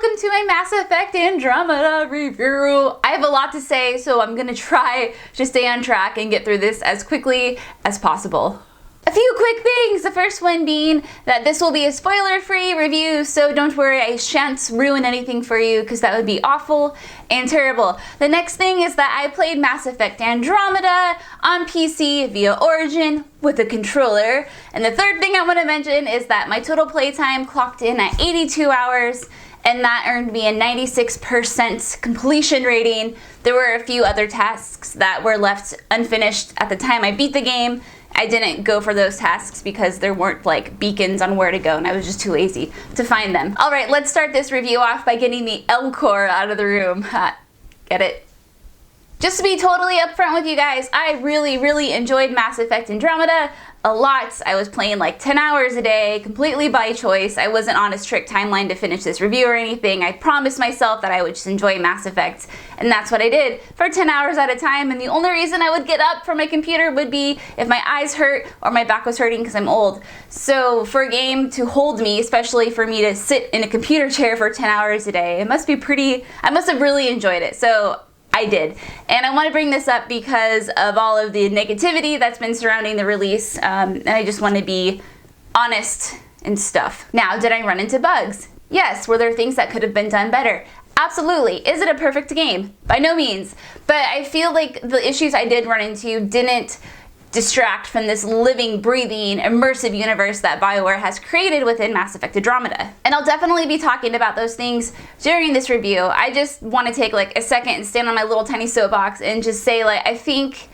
welcome to my Mass Effect Andromeda review. I have a lot to say, so I'm gonna try to stay on track and get through this as quickly as possible. A few quick things, the first one being that this will be a spoiler-free review, so don't worry, I shan't ruin anything for you because that would be awful and terrible. The next thing is that I played Mass Effect Andromeda on PC via Origin with a controller. And the third thing I want to mention is that my total playtime clocked in at 82 hours, and that earned me a 96% completion rating. There were a few other tasks that were left unfinished at the time I beat the game. I didn't go for those tasks because there weren't like beacons on where to go and I was just too lazy to find them. Alright, let's start this review off by getting the L core out of the room. Get it? Just to be totally upfront with you guys, I really enjoyed Mass Effect Andromeda a lot. I was playing like 10 hours a day, completely by choice. I wasn't on a strict timeline to finish this review or anything. I promised myself that I would just enjoy Mass Effect, and that's what I did for 10 hours at a time. And the only reason I would get up from my computer would be if my eyes hurt or my back was hurting because I'm old. So for a game to hold me, especially for me to sit in a computer chair for 10 hours a day, it must be I must have really enjoyed it. So I did. And I want to bring this up because of all of the negativity that's been surrounding the release, and I just want to be honest and stuff. Now, did I run into bugs? Yes. Were there things that could have been done better? Absolutely. Is it a perfect game? By no means. But I feel like the issues I did run into didn't distract from this living, breathing, immersive universe that BioWare has created within Mass Effect Andromeda. And I'll definitely be talking about those things during this review. I just want to take like a second and stand on my little tiny soapbox and just say, like, I think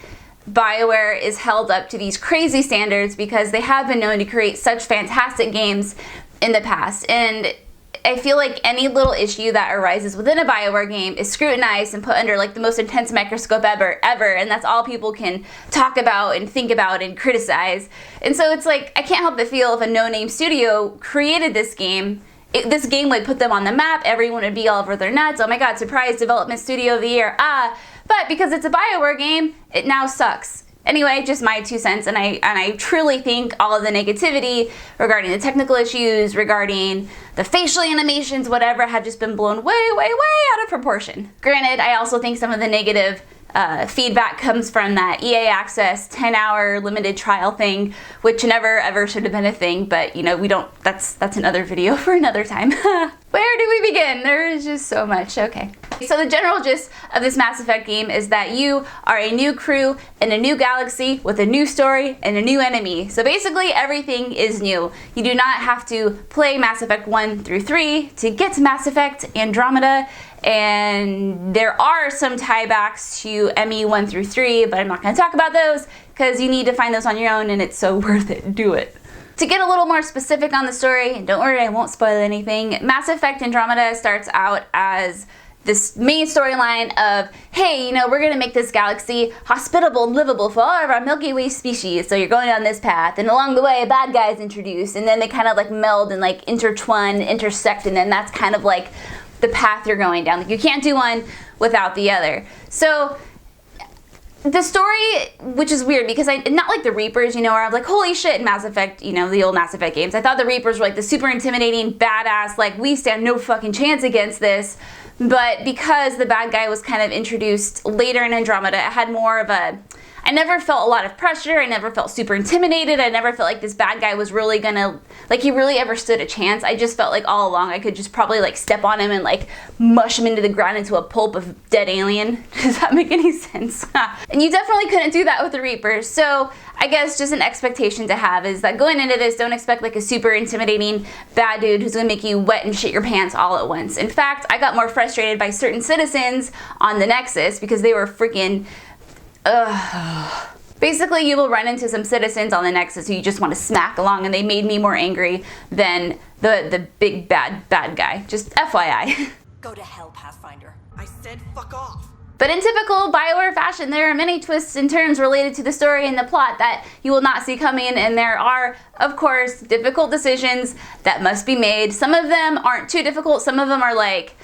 BioWare is held up to these crazy standards because they have been known to create such fantastic games in the past. And I feel like any little issue that arises within a BioWare game is scrutinized and put under like the most intense microscope ever, and that's all people can talk about and think about and criticize. And so it's like, I can't help but feel if a no-name studio created this game, this game would put them on the map, everyone would be all over their nuts, oh my god, surprise development studio of the year, but because it's a BioWare game, it now sucks. Anyway, just my 2 cents, and I truly think all of the negativity regarding the technical issues, regarding the facial animations, whatever, have just been blown way out of proportion. Granted, I also think some of the negative feedback comes from that EA Access 10-hour limited trial thing, which never ever should have been a thing, but you know, that's another video for another time. Where do we begin? There is just so much. Okay. So the general gist of this Mass Effect game is that you are a new crew in a new galaxy with a new story and a new enemy. So basically everything is new. You do not have to play Mass Effect 1 through 3 to get to Mass Effect Andromeda, and there are some tiebacks to ME 1 through 3, but I'm not going to talk about those because you need to find those on your own and it's so worth it. Do it. To get a little more specific on the story, and don't worry, I won't spoil anything, Mass Effect Andromeda starts out as this main storyline of, hey, you know, we're gonna make this galaxy hospitable and livable for all of our Milky Way species, so you're going down this path, and along the way a bad guy's introduced, and then they kind of like meld and like intertwine, intersect, and then that's kind of like the path you're going down. Like, you can't do one without the other. So the story, which is weird because not like the Reapers, you know, where I'm like, holy shit, in Mass Effect, you know, the old Mass Effect games, I thought the Reapers were like the super intimidating, badass, like, we stand no fucking chance against this. But because the bad guy was kind of introduced later in Andromeda, it had more of a, I never felt a lot of pressure, I never felt super intimidated, I never felt like this bad guy was really gonna, like, he really ever stood a chance. I just felt like all along I could just probably like step on him and like mush him into the ground into a pulp of dead alien. Does that make any sense? And you definitely couldn't do that with the Reapers, so I guess just an expectation to have is that going into this, don't expect like a super intimidating bad dude who's gonna make you wet and shit your pants all at once. In fact, I got more frustrated by certain citizens on the Nexus because they were freaking basically, you will run into some citizens on the Nexus who you just want to smack along, and they made me more angry than the big bad guy. Just FYI. Go to hell, Pathfinder. I said fuck off. But in typical BioWare fashion, there are many twists and turns related to the story and the plot that you will not see coming, and there are, of course, difficult decisions that must be made. Some of them aren't too difficult, some of them are like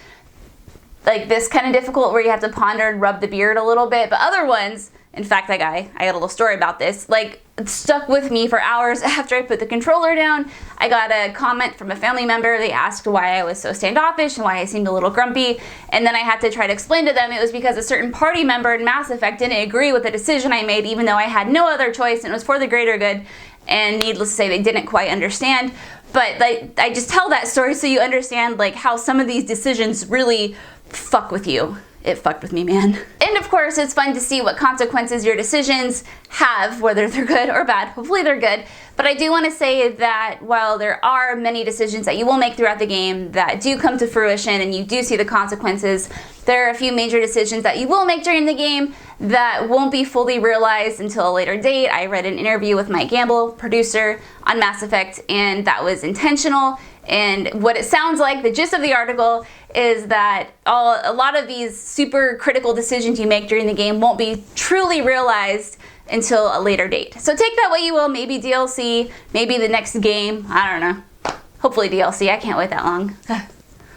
this kind of difficult where you have to ponder and rub the beard a little bit, but other ones, in fact, that guy, I got a little story about this, like, it stuck with me for hours after I put the controller down. I got a comment from a family member. They asked why I was so standoffish and why I seemed a little grumpy, and then I had to try to explain to them it was because a certain party member in Mass Effect didn't agree with the decision I made, even though I had no other choice and it was for the greater good, and needless to say, they didn't quite understand. But like, I just tell that story so you understand like how some of these decisions really fuck with you. It fucked with me, man. And of course, it's fun to see what consequences your decisions have, whether they're good or bad. Hopefully they're good. But I do want to say that while there are many decisions that you will make throughout the game that do come to fruition and you do see the consequences, there are a few major decisions that you will make during the game that won't be fully realized until a later date. I read an interview with Mike Gamble, producer on Mass Effect, and that was intentional. And what it sounds like, the gist of the article, is that a lot of these super critical decisions you make during the game won't be truly realized until a later date. So take that what you will, maybe DLC, maybe the next game, I don't know. Hopefully DLC, I can't wait that long.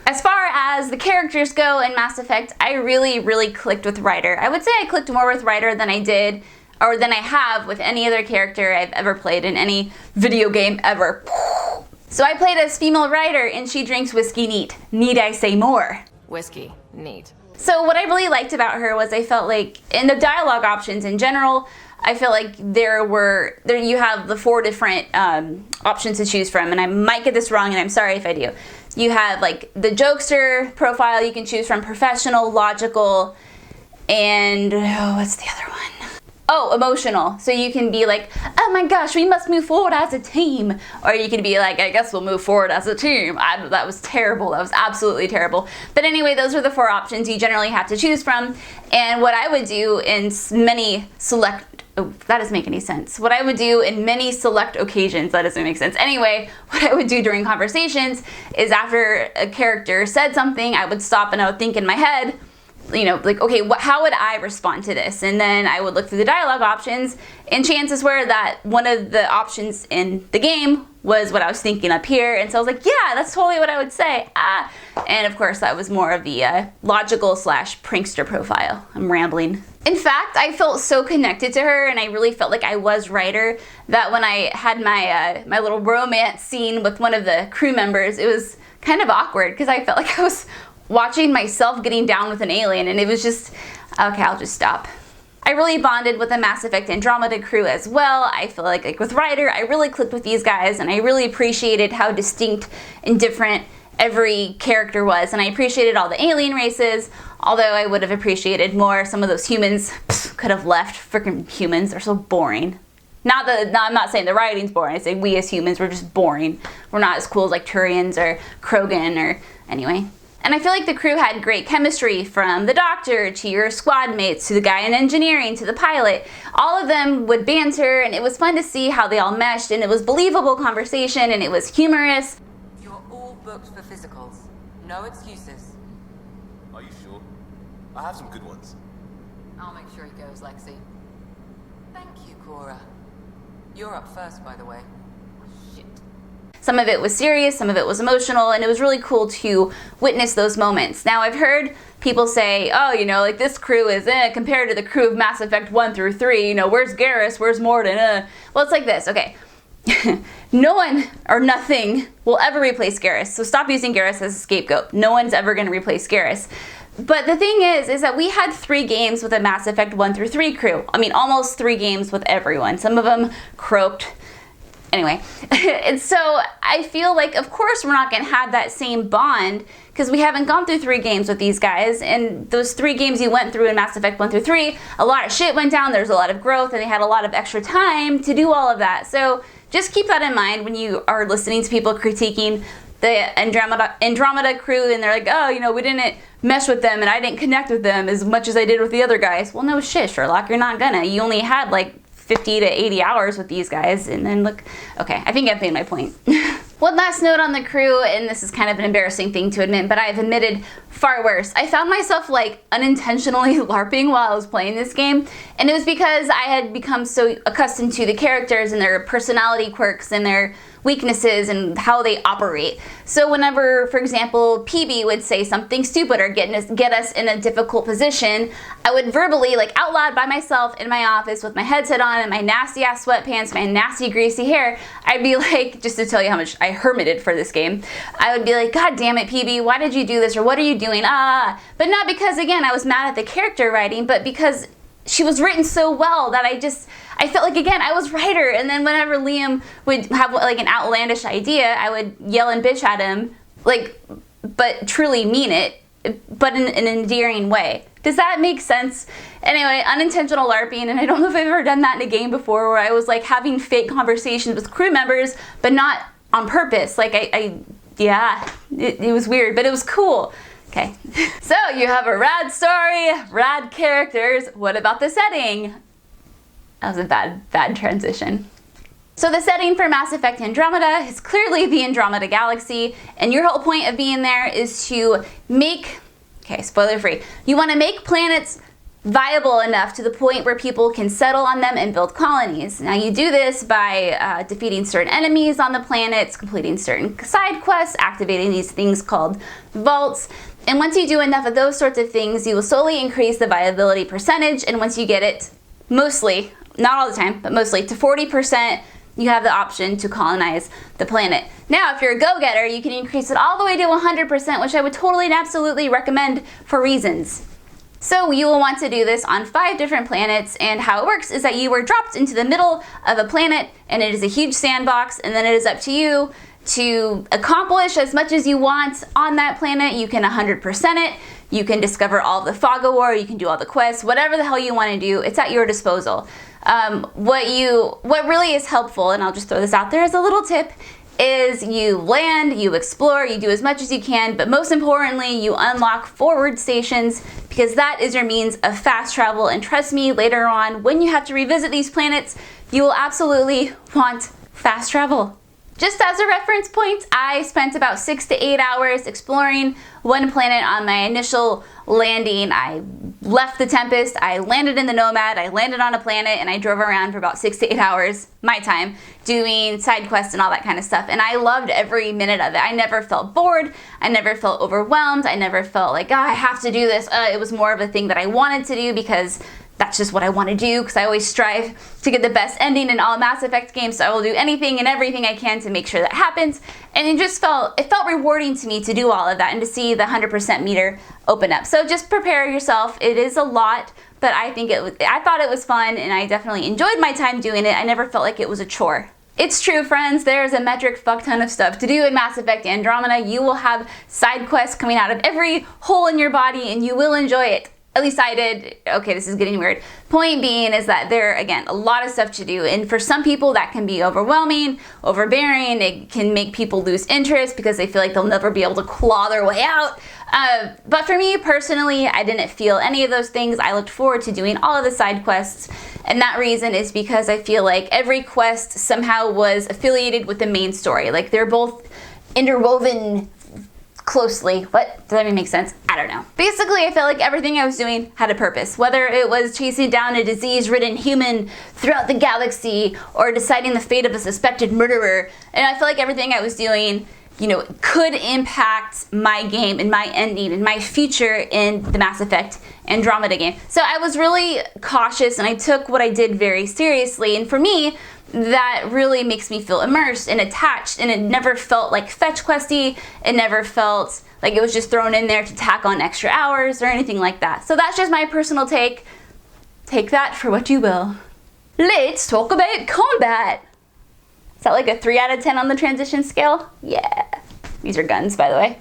As far as the characters go in Mass Effect, I really clicked with Ryder. I would say I clicked more with Ryder than I did, or than I have with any other character I've ever played in any video game ever. So I played as female Ryder, and she drinks whiskey neat. Need I say more? Whiskey. Neat. So what I really liked about her was I felt like, in the dialogue options in general, I feel like there you have the 4 different options to choose from, and I might get this wrong, and I'm sorry if I do. You have like the jokester profile you can choose from, professional, logical, and what's the other one? Oh, emotional. So you can be like, oh my gosh, we must move forward as a team. Or you can be like, I guess we'll move forward as a team. That was terrible. That was absolutely terrible. But anyway, those are the 4 options you generally have to choose from. And what I would do in many select... Oh, that doesn't make any sense. What I would do in many select occasions, that doesn't make sense. Anyway, what I would do during conversations is after a character said something, I would stop and I would think in my head, you know, like, okay, how would I respond to this? And then I would look through the dialogue options, and chances were that one of the options in the game was what I was thinking up here. And so I was like, yeah, that's totally what I would say. And of course, that was more of the logical / prankster profile. I'm rambling. In fact, I felt so connected to her, and I really felt like I was Ryder, that when I had my my little romance scene with one of the crew members, it was kind of awkward because I felt like I was watching myself getting down with an alien, and it was just, okay, I'll just stop. I really bonded with the Mass Effect Andromeda crew as well. I feel like with Ryder, I really clicked with these guys, and I really appreciated how distinct and different every character was, and I appreciated all the alien races, although I would have appreciated more some of those humans. Could have left. Freaking humans, they're so boring. I'm not saying the writing's boring, I say we as humans, we're just boring. We're not as cool as like Turians or Krogan or anyway. And I feel like the crew had great chemistry, from the doctor to your squad mates to the guy in engineering to the pilot. All of them would banter, and it was fun to see how they all meshed, and it was believable conversation, and it was humorous. You're all booked for physicals. No excuses. Are you sure? I have some good ones. I'll make sure he goes, Lexi. Thank you, Cora. You're up first, by the way. Shit. Some of it was serious, some of it was emotional, and it was really cool to witness those moments. Now, I've heard people say, oh, you know, like this crew is compared to the crew of Mass Effect 1 through 3, you know, where's Garrus, where's Mordin, Well, it's like this, okay. No one or nothing will ever replace Garrus, so stop using Garrus as a scapegoat. No one's ever going to replace Garrus. But the thing is that we had 3 games with a Mass Effect 1 through 3 crew. I mean, almost 3 games with everyone. Some of them croaked. Anyway, and so I feel like, of course, we're not going to have that same bond because we haven't gone through 3 games with these guys. And those 3 games you went through in Mass Effect 1 through 3, a lot of shit went down. There's a lot of growth, and they had a lot of extra time to do all of that. So just keep that in mind when you are listening to people critiquing the Andromeda crew, and they're like, oh, you know, we didn't mesh with them, and I didn't connect with them as much as I did with the other guys. Well, no shit, Sherlock, you're not gonna. You only had like 50 to 80 hours with these guys, and then look, okay, I think I've made my point. One last note on the crew, and this is kind of an embarrassing thing to admit, but I've admitted far worse. I found myself like unintentionally LARPing while I was playing this game, and it was because I had become so accustomed to the characters and their personality quirks and their weaknesses and how they operate. So whenever, for example, PB would say something stupid or get us in a difficult position, I would verbally, like out loud by myself in my office with my headset on and my nasty ass sweatpants, my nasty greasy hair, I'd be like, just to tell you how much I hermited for this game, I would be like, God damn it, PB, why did you do this? Or what are you doing? But not because, again, I was mad at the character writing, but because she was written so well that I felt like, again, I was writer. And then whenever Liam would have like an outlandish idea, I would yell and bitch at him, like, but truly mean it, but in an endearing way. Does that make sense? Anyway, unintentional LARPing, and I don't know if I've ever done that in a game before where I was like having fake conversations with crew members, but not on purpose. Like yeah, it was weird, but it was cool. Okay, so you have a rad story, rad characters. What about the setting? That was a bad transition. So the setting for Mass Effect Andromeda is clearly the Andromeda Galaxy, and your whole point of being there is to make, okay, spoiler free, you want to make planets viable enough to the point where people can settle on them and build colonies. Now you do this by defeating certain enemies on the planets, completing certain side quests, activating these things called vaults. And once you do enough of those sorts of things, you will slowly increase the viability percentage. And once you get it, mostly, not all the time, but mostly to 40%, you have the option to colonize the planet. Now, if you're a go-getter, you can increase it all the way to 100%, which I would totally and absolutely recommend for reasons. So you will want to do this on 5 different planets, and how it works is that you are dropped into the middle of a planet, and it is a huge sandbox, and then it is up to you to accomplish as much as you want on that planet. You can 100% it, you can discover all the fog of war, you can do all the quests, whatever the hell you want to do, it's at your disposal. What really is helpful, and I'll just throw this out there as a little tip, is you land, you explore, you do as much as you can, but most importantly, you unlock forward stations, because that is your means of fast travel. And trust me, later on, when you have to revisit these planets, you will absolutely want fast travel. Just as a reference point, I spent about 6 to 8 hours exploring one planet on my initial landing. I left the Tempest, I landed in the Nomad, I landed on a planet, and I drove around for about 6 to 8 hours, my time, doing side quests and all that kind of stuff. And I loved every minute of it. I never felt bored, I never felt overwhelmed, I never felt like, oh, I have to do this. It was more of a thing that I wanted to do because that's just what I want to do, because I always strive to get the best ending in all Mass Effect games, so I will do anything and everything I can to make sure that happens. And it felt rewarding to me to do all of that and to see the 100% meter open up. So just prepare yourself. It is a lot, but I thought it was fun, and I definitely enjoyed my time doing it. I never felt like it was a chore. It's true, friends, there's a metric fuck ton of stuff to do in Mass Effect Andromeda. You will have side quests coming out of every hole in your body, and you will enjoy it. At least I did. Okay, this is getting weird. Point being is that there, again, a lot of stuff to do. And for some people that can be overwhelming, overbearing. It can make people lose interest because they feel like they'll never be able to claw their way out. But for me personally, I didn't feel any of those things. I looked forward to doing all of the side quests. And that reason is because I feel like every quest somehow was affiliated with the main story. Like they're both interwoven closely. What? Does that even make sense? I don't know. Basically, I felt like everything I was doing had a purpose. Whether it was chasing down a disease-ridden human throughout the galaxy or deciding the fate of a suspected murderer. And I felt like everything I was doing, could impact my game and my ending and my future in the Mass Effect Andromeda game. So I was really cautious, and I took what I did very seriously. And for me, that really makes me feel immersed and attached, and it never felt like fetch questy. It never felt like it was just thrown in there to tack on extra hours or anything like that. So that's just my personal take. Take that for what you will. Let's talk about combat. Is that like a 3 out of 10 on the transition scale? Yeah. These are guns, by the way.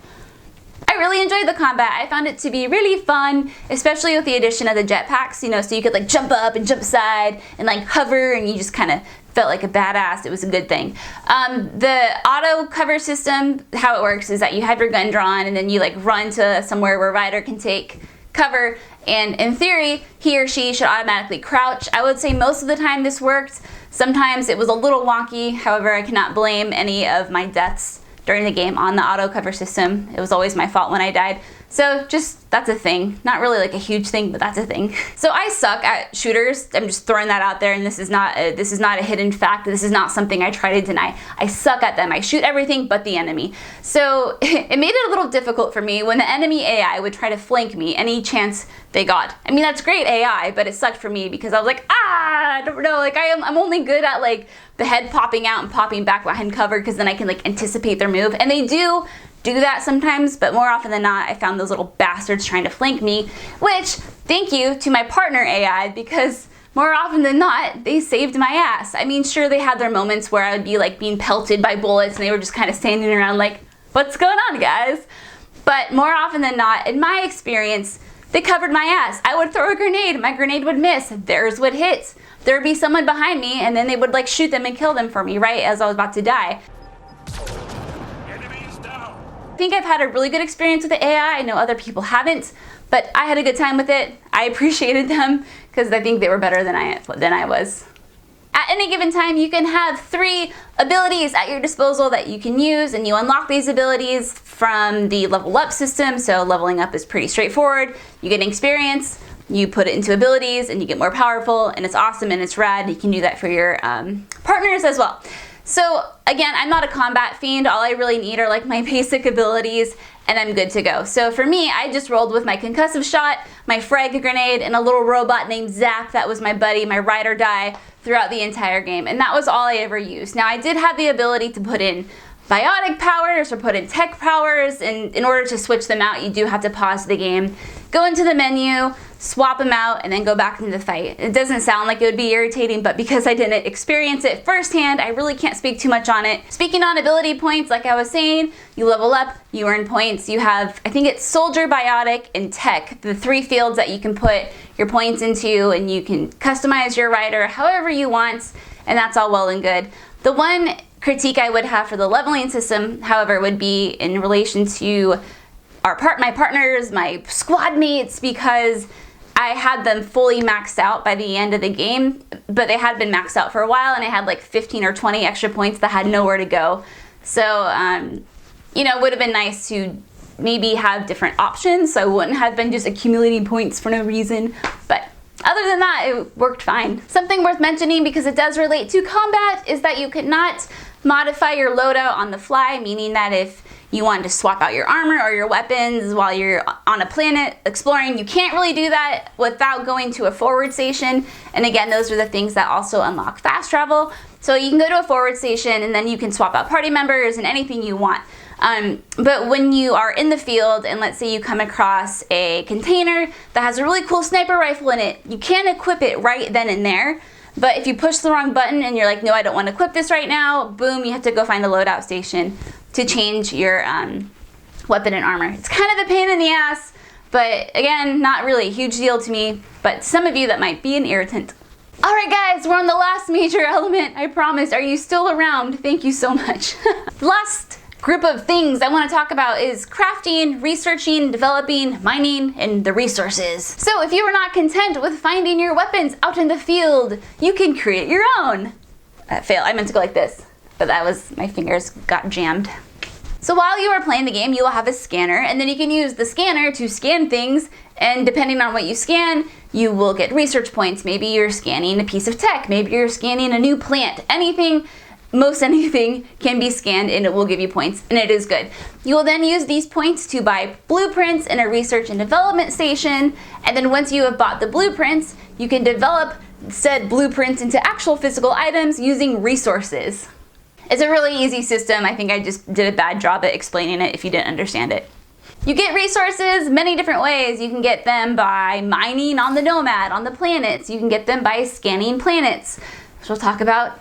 I really enjoyed the combat. I found it to be really fun, especially with the addition of the jetpacks, so you could like jump up and jump aside and like hover, and you just kind of felt like a badass. It was a good thing. The auto cover system, how it works is that you have your gun drawn and then you like run to somewhere where Ryder can take cover, and in theory, he or she should automatically crouch. I would say most of the time this worked. Sometimes it was a little wonky. However, I cannot blame any of my deaths during the game on the auto cover system. It was always my fault when I died. So just, that's a thing. Not really like a huge thing, but that's a thing. So I suck at shooters. I'm just throwing that out there, and this is not a hidden fact. This is not something I try to deny. I suck at them. I shoot everything but the enemy. So it made it a little difficult for me when the enemy AI would try to flank me any chance they got. I mean, that's great AI, but it sucked for me because I was like, I don't know, like I'm only good at like the head popping out and popping back behind cover, because then I can like anticipate their move, and they do that sometimes, but more often than not, I found those little bastards trying to flank me, which, thank you to my partner AI, because more often than not, they saved my ass. I mean, sure, they had their moments where I would be like being pelted by bullets and they were just kind of standing around like, what's going on, guys? But more often than not, in my experience, they covered my ass. I would throw a grenade, my grenade would miss, theirs would hit. There would be someone behind me, and then they would like shoot them and kill them for me, right, as I was about to die. I think I've had a really good experience with the AI. I know other people haven't, but I had a good time with it. I appreciated them because I think they were better than I was. At any given time, you can have 3 abilities at your disposal that you can use, and you unlock these abilities from the level up system. So leveling up is pretty straightforward. You get experience, you put it into abilities, and you get more powerful, and it's awesome and it's rad. You can do that for your partners as well. So again, I'm not a combat fiend. All I really need are like my basic abilities, and I'm good to go. So for me, I just rolled with my concussive shot, my frag grenade, and a little robot named Zap that was my buddy, my ride or die throughout the entire game. And that was all I ever used. Now I did have the ability to put in biotic powers or put in tech powers, and in order to switch them out, you do have to pause the game, go into the menu, swap them out, and then go back into the fight. It doesn't sound like it would be irritating, but because I didn't experience it firsthand, I really can't speak too much on it. Speaking on ability points, like I was saying, you level up, you earn points. You have, I think it's soldier, biotic, and tech, the 3 fields that you can put your points into, and you can customize your rider however you want, and that's all well and good. The one critique I would have for the leveling system, however, would be in relation to my partners, my squad mates, because I had them fully maxed out by the end of the game, but they had been maxed out for a while, and I had like 15 or 20 extra points that had nowhere to go. So, you know, it would have been nice to maybe have different options, so I wouldn't have been just accumulating points for no reason, but other than that, it worked fine. Something worth mentioning, because it does relate to combat, is that you could not modify your loadout on the fly, meaning that if you wanted to swap out your armor or your weapons while you're on a planet exploring, you can't really do that without going to a forward station. And again, those are the things that also unlock fast travel. So you can go to a forward station and then you can swap out party members and anything you want. But when you are in the field and let's say you come across a container that has a really cool sniper rifle in it, you can equip it right then and there. But if you push the wrong button and you're like, no, I don't want to equip this right now, boom, you have to go find a loadout station to change your weapon and armor. It's kind of a pain in the ass, but again, not really a huge deal to me, but some of you that might be an irritant. All right, guys, we're on the last major element, I promise. Are you still around? Thank you so much. Last group of things I want to talk about is crafting, researching, developing, mining, and the resources. So if you are not content with finding your weapons out in the field, you can create your own. Fail, I meant to go like this, but that was, my fingers got jammed. So while you are playing the game, you will have a scanner, and then you can use the scanner to scan things, and depending on what you scan, you will get research points. Maybe you're scanning a piece of tech, maybe you're scanning a new plant, anything. Most anything can be scanned and it will give you points, and it is good. You will then use these points to buy blueprints in a research and development station, and then once you have bought the blueprints, you can develop said blueprints into actual physical items using resources. It's a really easy system. I think I just did a bad job at explaining it if you didn't understand it. You get resources many different ways. You can get them by mining on the Nomad, on the planets. You can get them by scanning planets, which we'll talk about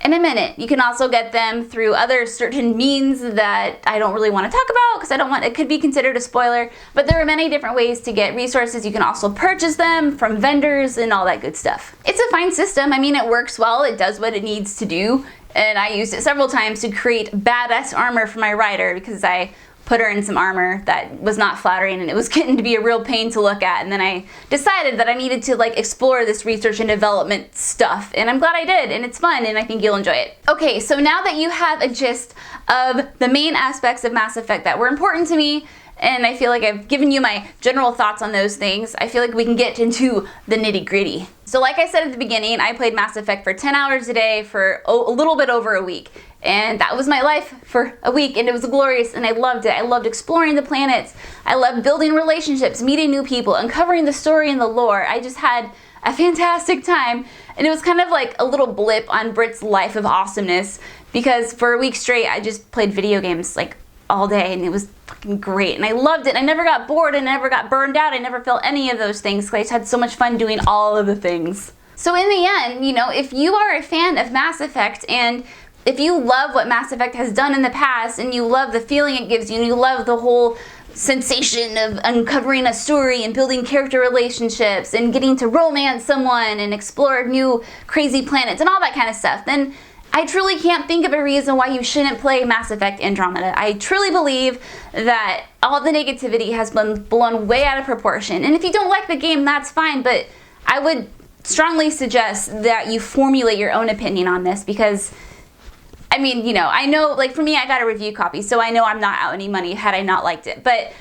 in a minute. You can also get them through other certain means that I don't really want to talk about because I don't want, it could be considered a spoiler, but there are many different ways to get resources. You can also purchase them from vendors and all that good stuff. It's a fine system. I mean, it works well. It does what it needs to do. And I used it several times to create badass armor for my rider because I put her in some armor that was not flattering and it was getting to be a real pain to look at, and then I decided that I needed to like explore this research and development stuff, and I'm glad I did, and it's fun and I think you'll enjoy it. Okay, so now that you have a gist of the main aspects of Mass Effect that were important to me and I feel like I've given you my general thoughts on those things. I feel like we can get into the nitty-gritty. So like I said at the beginning, I played Mass Effect for 10 hours a day for a little bit over a week. And that was my life for a week, and it was glorious, and I loved it. I loved exploring the planets. I loved building relationships, meeting new people, uncovering the story and the lore. I just had a fantastic time, and it was kind of like a little blip on Britt's life of awesomeness, because for a week straight, I just played video games like all day, and it was fucking great, and I loved it. I never got bored, I never got burned out, I never felt any of those things, because I just had so much fun doing all of the things. So in the end, you know, if you are a fan of Mass Effect, and if you love what Mass Effect has done in the past, and you love the feeling it gives you, and you love the whole sensation of uncovering a story and building character relationships and getting to romance someone and explore new crazy planets and all that kind of stuff, then I truly can't think of a reason why you shouldn't play Mass Effect Andromeda. I truly believe that all the negativity has been blown way out of proportion. And if you don't like the game, that's fine, but I would strongly suggest that you formulate your own opinion on this, because I mean, you know, I know, like for me, I got a review copy, so I know I'm not out any money had I not liked it. But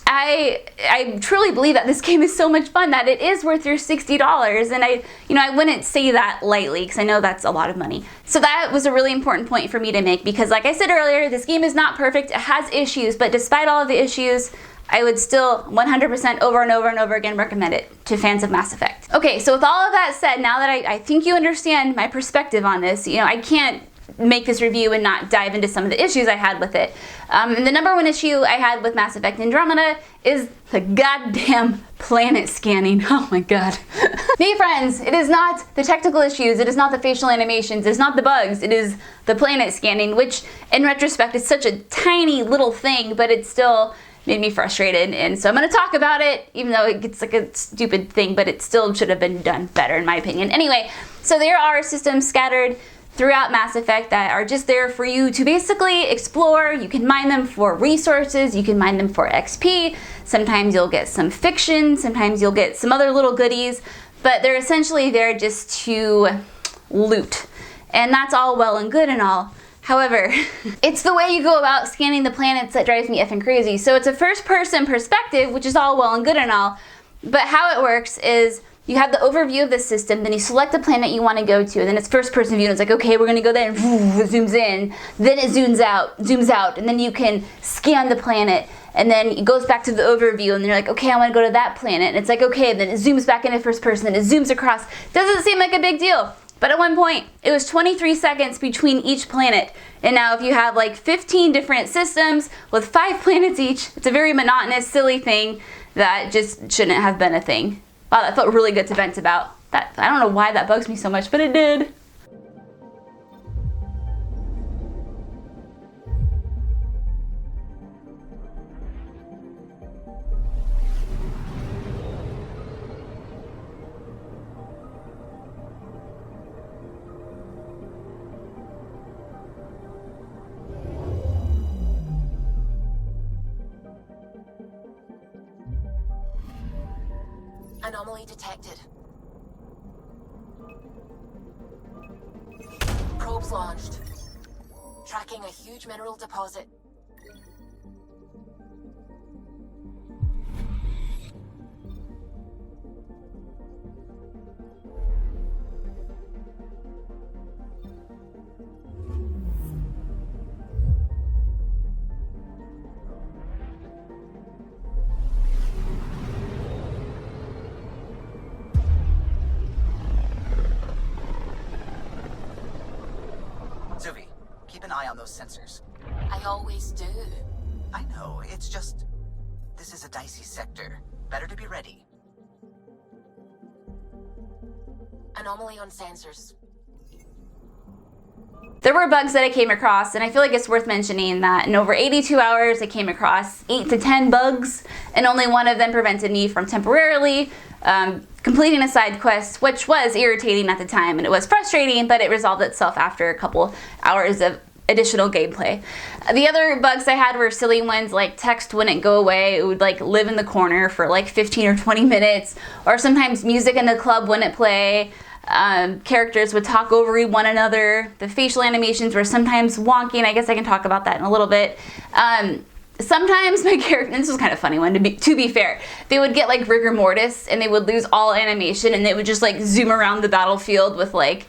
I truly believe that this game is so much fun that it is worth your $60. And I wouldn't say that lightly, because I know that's a lot of money. So that was a really important point for me to make, because like I said earlier, this game is not perfect. It has issues, but despite all of the issues, I would still 100% over and over and over again recommend it to fans of Mass Effect. Okay, so with all of that said, now that I think you understand my perspective on this, you know, I can't make this review and not dive into some of the issues I had with it. And the number one issue I had with Mass Effect Andromeda is the goddamn planet scanning. Oh my god. Me friends, it is not the technical issues, it is not the facial animations, it's not the bugs, it is the planet scanning, which in retrospect is such a tiny little thing, but it still made me frustrated. And so I'm going to talk about it, even though it gets like a stupid thing, but it still should have been done better in my opinion. Anyway, so there are systems scattered throughout Mass Effect that are just there for you to basically explore. You can mine them for resources, you can mine them for XP, sometimes you'll get some fiction, sometimes you'll get some other little goodies, but they're essentially there just to loot. And that's all well and good and all. However, it's the way you go about scanning the planets that drives me effing crazy. So it's a first-person perspective, which is all well and good and all, but how it works is you have the overview of the system, then you select the planet you want to go to, and then it's first-person view, and it's like, okay, we're going to go there, and it zooms in, then it zooms out, and then you can scan the planet, and then it goes back to the overview, and then you're like, okay, I want to go to that planet, and it's like, okay, and then it zooms back into first person, and it zooms across. Doesn't seem like a big deal, but at one point, it was 23 seconds between each planet, and now if you have like 15 different systems with 5 planets each, it's a very monotonous, silly thing that just shouldn't have been a thing. Wow, that felt really good to vent about. I don't know why that bugs me so much, but it did. Anomaly detected. Probes launched. Tracking a huge mineral deposit. Zuvi, keep an eye on those sensors. I always do. I know, it's just... this is a dicey sector. Better to be ready. Anomaly on sensors. There were bugs that I came across, and I feel like it's worth mentioning that in over 82 hours I came across 8 to 10 bugs, and only one of them prevented me from temporarily completing a side quest, which was irritating at the time, and it was frustrating, but it resolved itself after a couple hours of additional gameplay. The other bugs I had were silly ones, like text wouldn't go away. It would like live in the corner for like 15 or 20 minutes, or sometimes music in the club wouldn't play. Characters would talk over one another. The facial animations were sometimes wonky, and I guess I can talk about that in a little bit. sometimes my character, and this was kind of a funny one to be fair, they would get like rigor mortis and they would lose all animation and they would just like zoom around the battlefield with like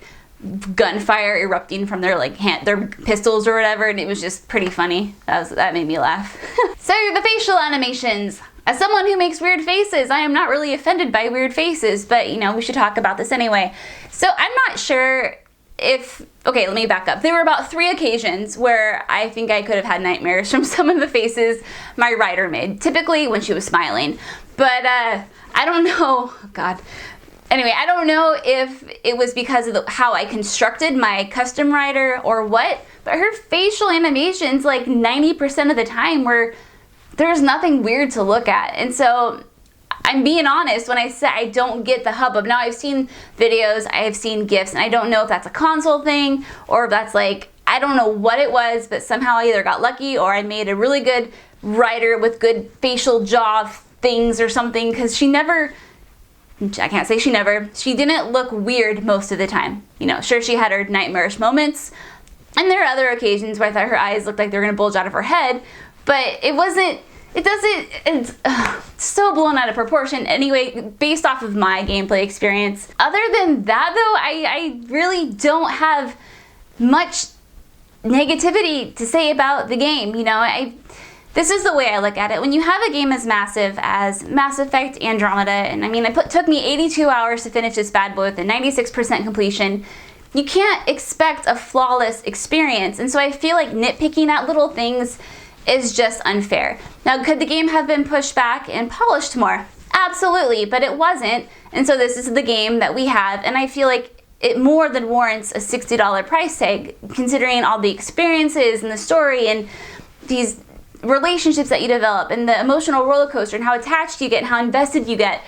gunfire erupting from their like their pistols or whatever, and it was just pretty funny. That made me laugh. So the facial animations. As someone who makes weird faces, I am not really offended by weird faces, but you know, we should talk about this anyway. So I'm not sure if, okay, let me back up. There were about 3 occasions where I think I could have had nightmares from some of the faces my writer made, typically when she was smiling. But I don't know, oh God. Anyway, I don't know if it was because of how I constructed my custom writer or what, but her facial animations like 90% of the time were, there's nothing weird to look at. And so I'm being honest when I say I don't get the hubbub. Now I've seen videos, I have seen GIFs, and I don't know if that's a console thing or if that's like, I don't know what it was, but somehow I either got lucky or I made a really good writer with good facial jaw things or something, because she never, I can't say she never, she didn't look weird most of the time. You know, sure, she had her nightmarish moments, and there are other occasions where I thought her eyes looked like they were gonna bulge out of her head, but it wasn't, it's so blown out of proportion anyway, based off of my gameplay experience. Other than that though, I really don't have much negativity to say about the game. You know, this is the way I look at it. When you have a game as massive as Mass Effect Andromeda, and I mean, it took me 82 hours to finish this bad boy with a 96% completion, you can't expect a flawless experience. And so I feel like nitpicking at little things is just unfair. Now, could the game have been pushed back and polished more? Absolutely, but it wasn't. And so this is the game that we have, and I feel like it more than warrants a $60 price tag, considering all the experiences and the story and these relationships that you develop and the emotional roller coaster and how attached you get and how invested you get.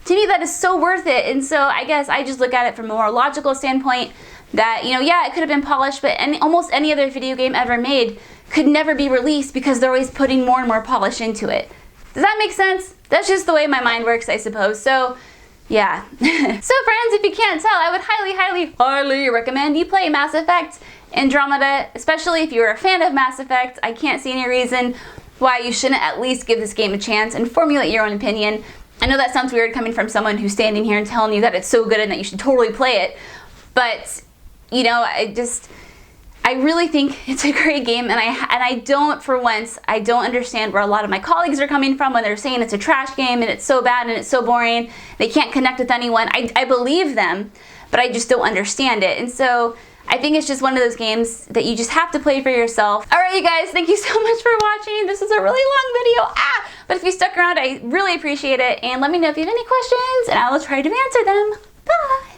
To me, that is so worth it. And so I guess I just look at it from a more logical standpoint that, you know, yeah, it could have been polished, but almost any other video game ever made could never be released because they're always putting more and more polish into it. Does that make sense? That's just the way my mind works, I suppose. So, yeah. So friends, if you can't tell, I would highly recommend you play Mass Effect Andromeda, especially if you're a fan of Mass Effect. I can't see any reason why you shouldn't at least give this game a chance and formulate your own opinion. I know that sounds weird coming from someone who's standing here and telling you that it's so good and that you should totally play it, but, you know, I really think it's a great game, and I don't, for once, I don't understand where a lot of my colleagues are coming from when they're saying it's a trash game and it's so bad and it's so boring, they can't connect with anyone. I believe them, but I just don't understand it. And so I think it's just one of those games that you just have to play for yourself. Alright you guys, thank you so much for watching. This is a really long video, but if you stuck around, I really appreciate it, and let me know if you have any questions and I will try to answer them. Bye!